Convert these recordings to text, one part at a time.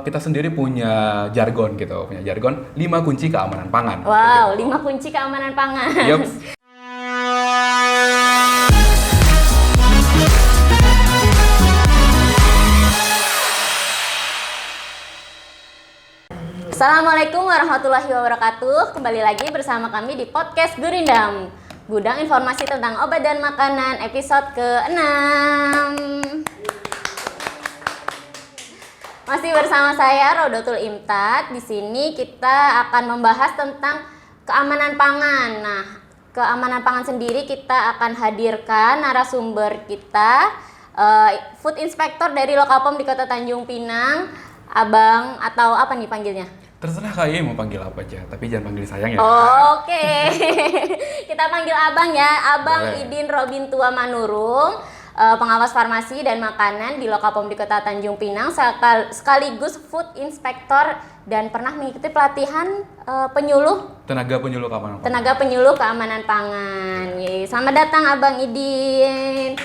Kita sendiri punya jargon gitu, 5 kunci keamanan pangan. Wow, gitu. 5 kunci keamanan pangan. Yup. Assalamualaikum warahmatullahi wabarakatuh. Kembali lagi bersama kami di podcast Gurindam, gudang informasi tentang obat dan makanan episode ke-6. Masih bersama saya Rodotul Imtad. Di sini kita akan membahas tentang keamanan pangan. Nah, keamanan pangan sendiri kita akan hadirkan narasumber kita, Food Inspector dari Lokapom di Kota Tanjung Pinang, Abang atau apa nih panggilnya? Terserah Kak mau panggil apa aja, tapi jangan panggil sayang ya. Oke. Kita panggil Abang ya, Abang Boleh. Idin Robin Tua Manurung, pengawas farmasi dan makanan di Lokapom di Kota Tanjung Pinang, sekaligus Food Inspector dan pernah mengikuti pelatihan Tenaga penyuluh keamanan pangan. tenaga penyuluh keamanan pangan. Yeay, selamat datang Abang Idin.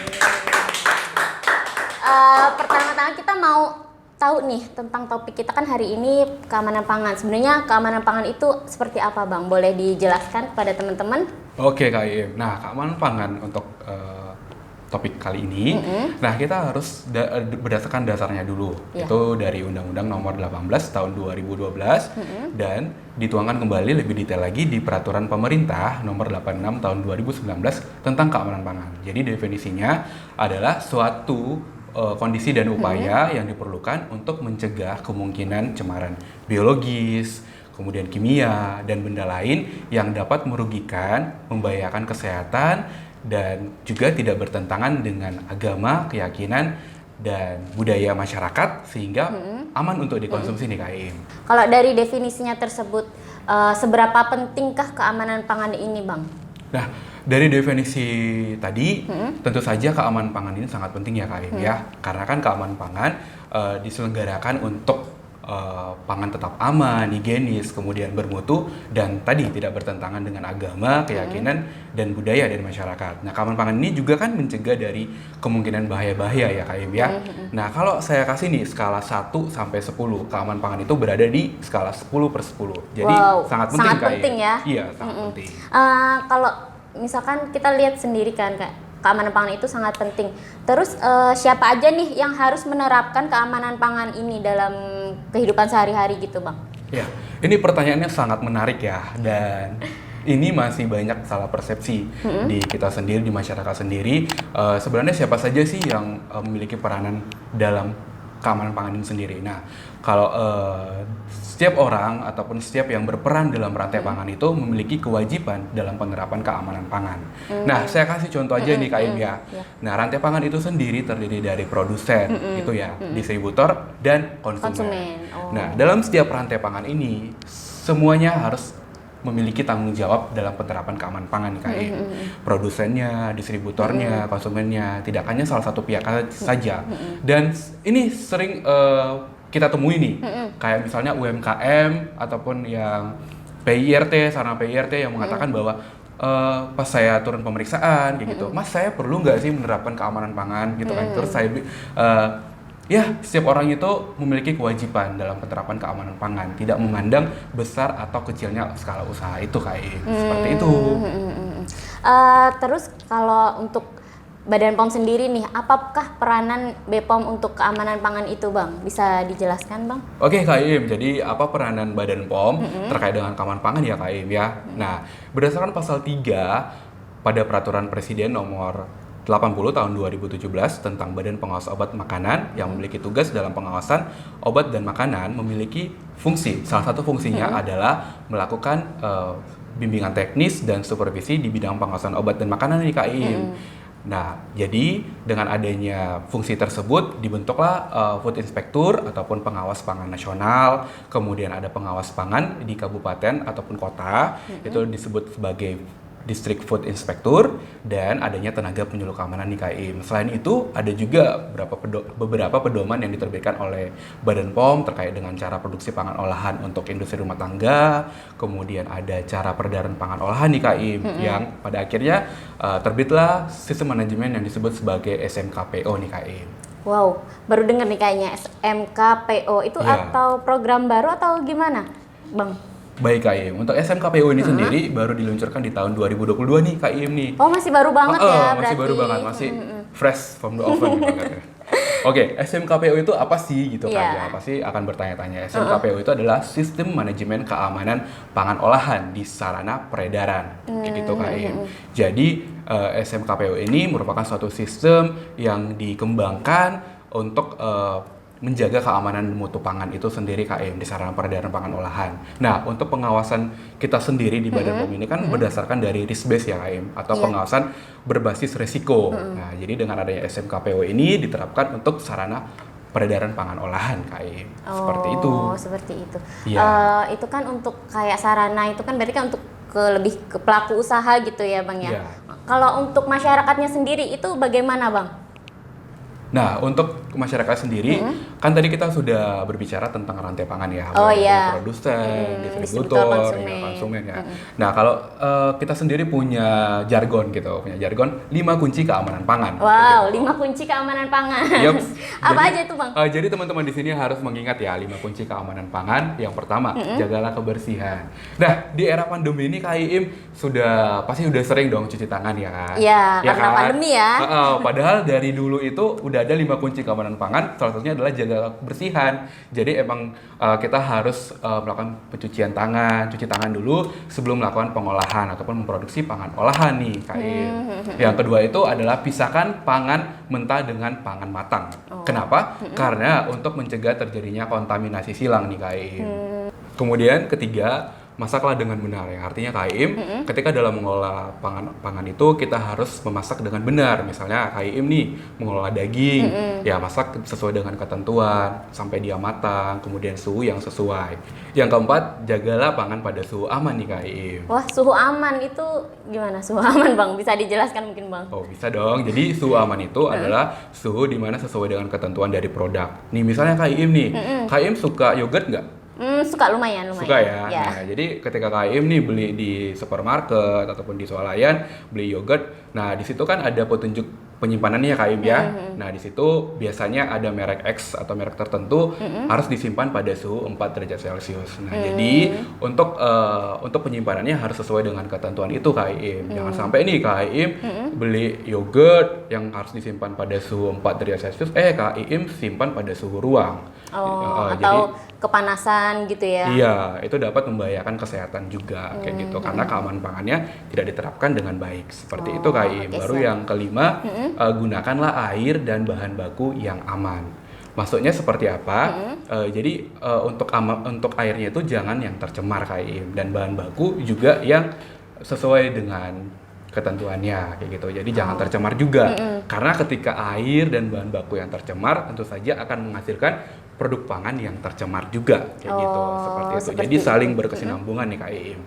Pertama-tama kita mau tahu nih tentang topik kita kan hari ini keamanan pangan. Sebenarnya keamanan pangan itu seperti apa, Bang? Boleh dijelaskan kepada teman-teman? Oke Kak Im. Nah, keamanan pangan untuk topik kali ini, nah kita harus berdasarkan dasarnya dulu. Iya. Itu dari Undang-Undang Nomor 18 Tahun 2012 dan dituangkan kembali lebih detail lagi di Peraturan Pemerintah Nomor 86 Tahun 2019 tentang keamanan pangan. Jadi definisinya adalah suatu kondisi dan upaya yang diperlukan untuk mencegah kemungkinan cemaran biologis, kemudian kimia, dan benda lain yang dapat merugikan, membahayakan kesehatan, dan juga tidak bertentangan dengan agama, keyakinan, dan budaya masyarakat sehingga aman untuk dikonsumsi nih Kak Im. Kalau dari definisinya tersebut, seberapa pentingkah keamanan pangan ini, Bang? Nah, dari definisi tadi, tentu saja keamanan pangan ini sangat penting ya Kak Im ya. Karena kan keamanan pangan diselenggarakan untuk pangan tetap aman, higienis, kemudian bermutu, dan tadi tidak bertentangan dengan agama, keyakinan, dan budaya dari masyarakat. Nah, keamanan pangan ini juga kan mencegah dari kemungkinan bahaya-bahaya ya Kak Im ya. Nah, kalau saya kasih nih skala 1 sampai 10, keamanan pangan itu berada di skala 10/10. Jadi Wow, sangat penting sangat Kak Im. penting ya. Iya, sangat penting. Kalau misalkan kita lihat sendiri kan, keamanan pangan itu sangat penting. Terus siapa aja nih yang harus menerapkan keamanan pangan ini dalam kehidupan sehari-hari gitu, Bang? Ya, ini pertanyaannya sangat menarik ya, dan ini masih banyak salah persepsi di kita sendiri, di masyarakat sendiri. Sebenarnya siapa saja sih yang memiliki peranan dalam keamanan pangan ini sendiri? Nah, kalau setiap orang ataupun setiap yang berperan dalam rantai pangan itu memiliki kewajiban dalam penerapan keamanan pangan. Nah, saya kasih contoh aja nih Kak Im ya. Nah, rantai pangan itu sendiri terdiri dari produsen, itu ya, distributor, dan konsumen. Oh. Nah, dalam setiap rantai pangan ini, semuanya harus memiliki tanggung jawab dalam penerapan keamanan pangan nih Kak Im. Produsennya, distributornya, konsumennya, tidak hanya salah satu pihak saja. Dan ini sering kita temui nih, kayak misalnya UMKM ataupun yang PIRT, sarana PIRT yang mengatakan bahwa pas saya turun pemeriksaan kayak gitu, Mas saya perlu nggak sih menerapkan keamanan pangan gitu kan? Terus saya ya, setiap orang itu memiliki kewajiban dalam penerapan keamanan pangan, tidak memandang besar atau kecilnya skala usaha itu kayak seperti itu. Terus kalau untuk Badan POM sendiri nih, apakah peranan BPOM untuk keamanan pangan itu, Bang? Bisa dijelaskan, Bang? Oke Kak Im, jadi apa peranan Badan POM terkait dengan keamanan pangan ya Kak Im ya? Nah, berdasarkan pasal 3 pada Peraturan Presiden Nomor 80 tahun 2017 tentang Badan Pengawas Obat Makanan yang memiliki tugas dalam pengawasan obat dan makanan memiliki fungsi. Salah satu fungsinya adalah melakukan bimbingan teknis dan supervisi di bidang pengawasan obat dan makanan nih Kak Im. Nah, jadi dengan adanya fungsi tersebut dibentuklah Food Inspector ataupun pengawas pangan nasional, kemudian ada pengawas pangan di kabupaten ataupun kota, itu disebut sebagai District Food Inspector, dan adanya tenaga penyuluh keamanan nih Kak Im. Selain itu, ada juga beberapa pedoman yang diterbitkan oleh Badan POM terkait dengan cara produksi pangan olahan untuk industri rumah tangga, kemudian ada cara peredaran pangan olahan nih Kak Im, yang pada akhirnya terbitlah sistem manajemen yang disebut sebagai SMKPO nih Kak Im. Wow, baru dengar nih kayaknya SMKPO itu Iya. atau program baru atau gimana, Bang? Baik Kak Im, untuk SMKPU ini sendiri baru diluncurkan di tahun 2022 nih Kak Im nih. Oh, masih baru banget ya Masih berarti. baru banget, masih fresh from the oven gitu. Oke, SMKPU itu apa sih gitu kan Iya. ya? Pasti akan bertanya-tanya. SMKPU itu adalah Sistem Manajemen Keamanan Pangan Olahan di Sarana Peredaran. Kayak gitu Kak Im. Jadi SMKPU ini merupakan suatu sistem yang dikembangkan untuk menjaga keamanan mutu pangan itu sendiri KM di sarana peredaran pangan olahan. Nah, untuk pengawasan kita sendiri di Badan POM ini kan berdasarkan dari risk base ya KM atau Iya. pengawasan berbasis resiko. Nah, jadi dengan adanya SMKPO ini diterapkan untuk sarana peredaran pangan olahan KM. Seperti itu. Oh, seperti itu. Iya. Itu kan untuk kayak sarana itu kan berarti kan untuk lebih ke pelaku usaha gitu ya, Bang ya. Iya. Kalau untuk masyarakatnya sendiri itu bagaimana, Bang? Nah, untuk masyarakat sendiri, kan tadi kita sudah berbicara tentang rantai pangan ya, Oh, mulai dari iya. produsen, Distributor, distributor, konsumen. ya, konsumen ya. Nah, kalau kita sendiri punya jargon gitu, punya jargon 5 kunci keamanan pangan. Wow, Gitu. 5 kunci keamanan pangan. Yup. Apa Jadi- aja tuh, Bang? Jadi teman-teman di sini harus mengingat ya 5 kunci keamanan pangan. Yang pertama, jagalah kebersihan. Nah, di era pandemi ini Kak Iim pasti udah sering dong cuci tangan ya kan? Iya, karena pandemi ya. Padahal dari dulu itu udah ada 5 kunci keamanan pangan. Salah satunya adalah jaga kebersihan. Jadi emang kita harus melakukan pencucian tangan, cuci tangan dulu sebelum melakukan pengolahan ataupun memproduksi pangan olahan nih Kak Iim. Yang kedua itu adalah pisahkan pangan mentah dengan pangan matang. Kenapa? Karena untuk mencegah terjadinya kontaminasi silang nih Kak Iim. Kemudian ketiga, masaklah dengan benar ya. Artinya Kak Iim, ketika dalam mengolah pangan itu kita harus memasak dengan benar. Misalnya Kak Iim nih mengolah daging, ya masak sesuai dengan ketentuan sampai dia matang, kemudian suhu yang sesuai. Yang keempat, jagalah pangan pada suhu aman nih Kak Iim. Wah, suhu aman itu gimana? Suhu aman, Bang? Bisa dijelaskan mungkin, Bang? Oh bisa dong, jadi suhu aman itu adalah suhu di mana sesuai dengan ketentuan dari produk. Nih misalnya Kak Iim nih, Kak Iim suka yogurt nggak? Suka lumayan. Suka ya? Nah, jadi ketika Kak Iim nih beli di supermarket ataupun di swalayan, beli yogurt, nah di situ kan ada petunjuk penyimpanannya Kak Iim ya. Nah di situ biasanya ada merek X atau merek tertentu harus disimpan pada suhu 4 derajat Celcius. Nah jadi untuk penyimpanannya harus sesuai dengan ketentuan itu Kak Iim. Jangan sampai nih Kak Iim beli yogurt yang harus disimpan pada suhu 4 derajat Celcius, Kak Iim simpan pada suhu ruang. Atau kepanasan gitu ya. Iya, itu dapat membahayakan kesehatan juga kayak gitu karena keamanan pangannya tidak diterapkan dengan baik. Seperti itu Kak Im. oke, Baru siap. yang kelima, gunakanlah air dan bahan baku yang aman. Maksudnya seperti apa? Jadi untuk airnya itu jangan yang tercemar Kak Im, dan bahan baku juga yang sesuai dengan ketentuannya kayak gitu. Jadi jangan tercemar juga. Karena ketika air dan bahan baku yang tercemar tentu saja akan menghasilkan produk pangan yang tercemar juga kayak gitu. Seperti itu. seperti Jadi saling itu. berkesinambungan nih Kak Iim.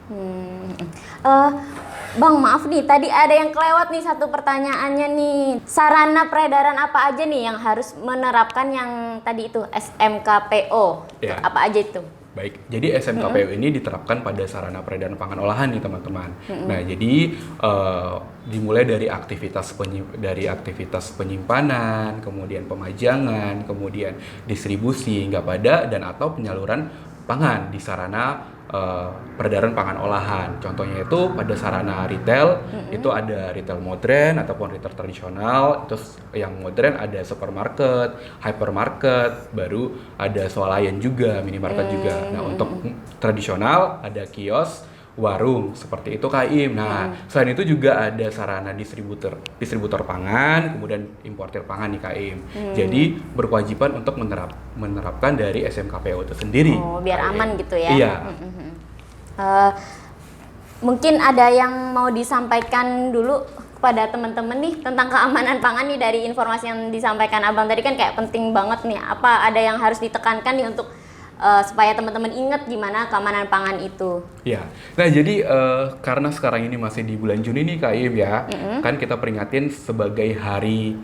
Bang, maaf nih, tadi ada yang kelewat nih satu pertanyaannya nih. Sarana peredaran apa aja nih yang harus menerapkan yang tadi itu SMKPO? Ya. Apa aja itu? Baik, jadi SMKPU ini diterapkan pada sarana peredaran pangan olahan nih teman-teman. Nah, jadi dimulai dari aktivitas penyimpanan, kemudian pemajangan, kemudian distribusi hingga pada dan atau penyaluran pangan di sarana peredaran pangan olahan. Contohnya itu pada sarana retail, itu ada retail modern ataupun retail tradisional. Itu yang modern ada supermarket, hypermarket, baru ada swalayan juga, minimarket juga. Nah, untuk tradisional ada kios, warung, seperti itu Kak Im. Nah, selain itu juga ada sarana distributor pangan, kemudian importir pangan nih Kak Im. Jadi berkewajiban untuk menerapkan dari SMKPU itu sendiri. Oh, biar Kak Im. aman gitu ya. Iya. Mungkin ada yang mau disampaikan dulu kepada teman-teman nih tentang keamanan pangan nih dari informasi yang disampaikan Abang tadi kan kayak penting banget nih. Apa ada yang harus ditekankan nih untuk supaya teman-teman ingat gimana keamanan pangan itu? Ya, nah jadi karena sekarang ini masih di bulan Juni nih Kak Im ya, kan kita peringatin sebagai hari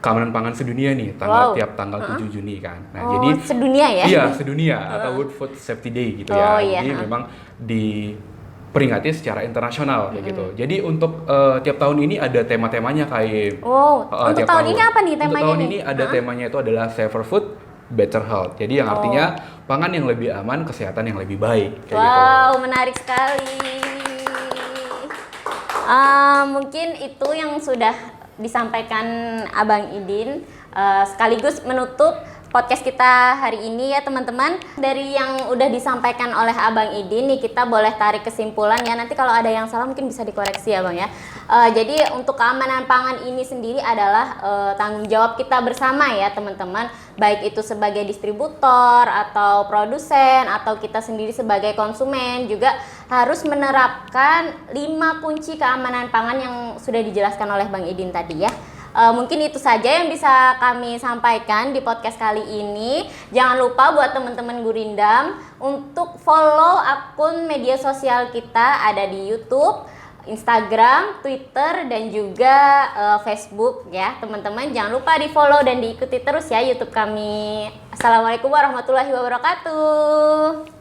keamanan pangan sedunia nih, tiap tanggal 7 Juni kan. Nah, jadi sedunia ya? Iya, sedunia atau World Food Safety Day gitu ya. Oh, iya. Jadi memang diperingati secara internasional kayak gitu. Jadi untuk tiap tahun ini ada tema-temanya kayak Untuk tahun ini apa nih temanya? Untuk tahun nih? ini ada temanya itu adalah Safer Food, Better Health. Jadi yang artinya pangan yang lebih aman, kesehatan yang lebih baik kayak gitu. Wow, menarik sekali. Mungkin itu yang sudah disampaikan Abang Idin, sekaligus menutup podcast kita hari ini ya teman-teman. Dari yang udah disampaikan oleh Abang Idin nih, kita boleh tarik kesimpulan ya. Nanti kalau ada yang salah mungkin bisa dikoreksi ya Bang ya. Jadi untuk keamanan pangan ini sendiri adalah tanggung jawab kita bersama ya teman-teman. Baik itu sebagai distributor atau produsen atau kita sendiri sebagai konsumen juga harus menerapkan 5 kunci keamanan pangan yang sudah dijelaskan oleh Bang Idin tadi ya. Mungkin itu saja yang bisa kami sampaikan di podcast kali ini. Jangan lupa buat teman-teman Gurindam untuk follow akun media sosial kita, ada di YouTube, Instagram, Twitter, dan juga Facebook ya teman-teman. Jangan lupa di follow dan diikuti terus ya YouTube kami. Assalamualaikum warahmatullahi wabarakatuh.